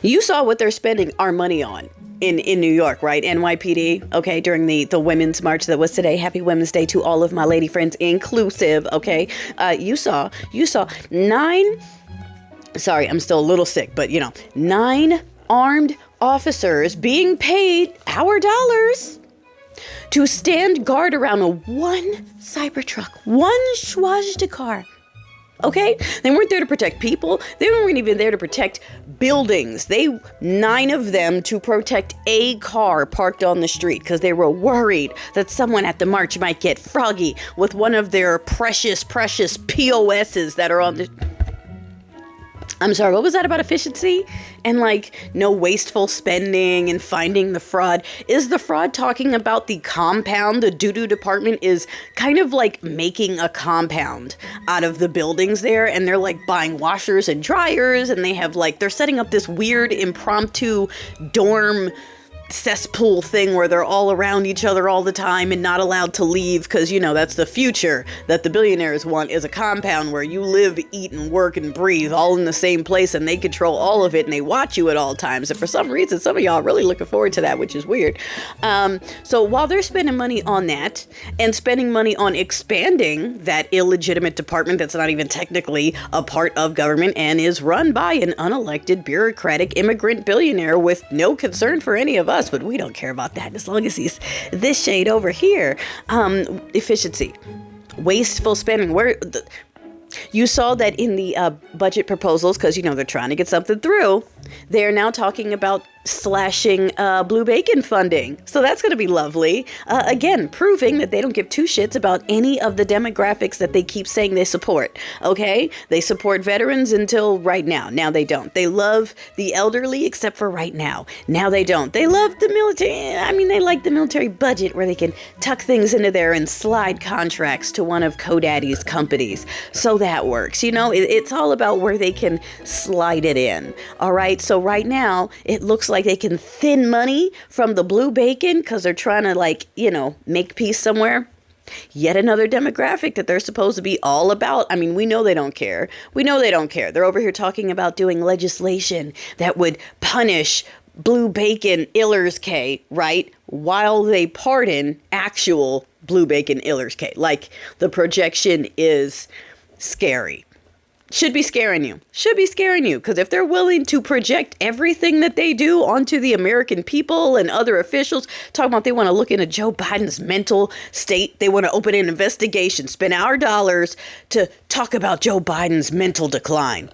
You saw what they're spending our money on in New York, right? NYPD, okay, during the Women's March that was today. Happy Women's Day to all of my lady friends, inclusive, okay? You saw nine, sorry, I'm still a little sick, but 9 armed officers being paid our dollars to stand guard around one Cybertruck, one Swatsticar. Okay? They weren't there to protect people. They weren't even there to protect buildings. 9 of them to protect a car parked on the street because they were worried that someone at the march might get froggy with one of their precious POSs that are on the... I'm sorry, what was that about efficiency? And no wasteful spending and finding the fraud. Is the fraud talking about the compound? The doo-doo department is kind of making a compound out of the buildings there. And they're buying washers and dryers. And they have they're setting up this weird impromptu dorm cesspool thing where they're all around each other all the time and not allowed to leave because that's the future that the billionaires want, is a compound where you live, eat, and work and breathe all in the same place, and they control all of it and they watch you at all times. And for some reason, some of y'all are really looking forward to that, which is weird. So while they're spending money on that and spending money on expanding that illegitimate department that's not even technically a part of government and is run by an unelected bureaucratic immigrant billionaire with no concern for any of us, but we don't care about that as long as he's this shade over here. Efficiency, wasteful spending. You saw that in the budget proposals, because they're trying to get something through. They're now talking about slashing blue bacon funding. So that's going to be lovely. Again, proving that they don't give 2 shits about any of the demographics that they keep saying they support. Okay? They support veterans until right now. Now they don't. They love the elderly except for right now. Now they don't. They love the military. I mean, they like the military budget where they can tuck things into there and slide contracts to one of Kodaddy's companies. So that works. It's all about where they can slide it in. All right? So right now, it looks like they can thin money from the blue bacon because they're trying to make peace somewhere. Yet another demographic that they're supposed to be all about. I mean, we know they don't care. They're over here talking about doing legislation that would punish blue bacon illers K, right? While they pardon actual blue bacon illers K. The projection is scary. Should be scaring you. Because if they're willing to project everything that they do onto the American people and other officials, talking about they want to look into Joe Biden's mental state. They want to open an investigation, spend our dollars to talk about Joe Biden's mental decline.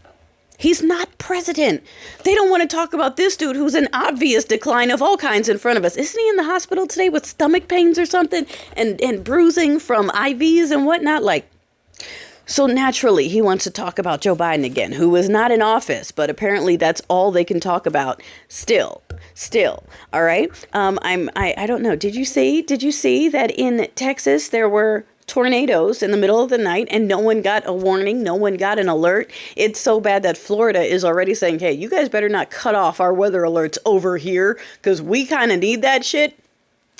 He's not president. They don't want to talk about this dude who's in obvious decline of all kinds in front of us. Isn't he in the hospital today with stomach pains or something and bruising from IVs and whatnot? So naturally, he wants to talk about Joe Biden again, who was not in office, but apparently that's all they can talk about still. All right. I don't know. Did you see that in Texas there were tornadoes in the middle of the night and no one got a warning? No one got an alert. It's so bad that Florida is already saying, hey, you guys better not cut off our weather alerts over here because we kind of need that shit.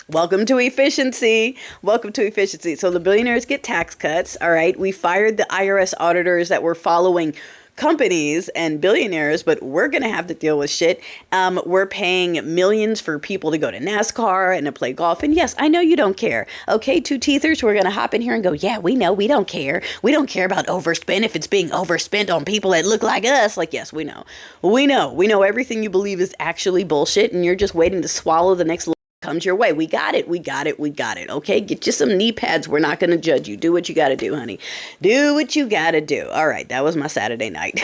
Welcome to efficiency. So the billionaires get tax cuts. All right. We fired the IRS auditors that were following companies and billionaires, but we're going to have to deal with shit. We're paying millions for people to go to NASCAR and to play golf. And yes, I know you don't care. Okay, 2-teethers, we're going to hop in here and go, yeah, we know. We don't care. We don't care about overspend if it's being overspent on people that look like us. Yes, we know. We know everything you believe is actually bullshit and you're just waiting to swallow the next comes your way. We got it. Okay, get you some knee pads. We're not going to judge you. Do what you got to do, honey. Do what you got to do. All right, that was my Saturday night.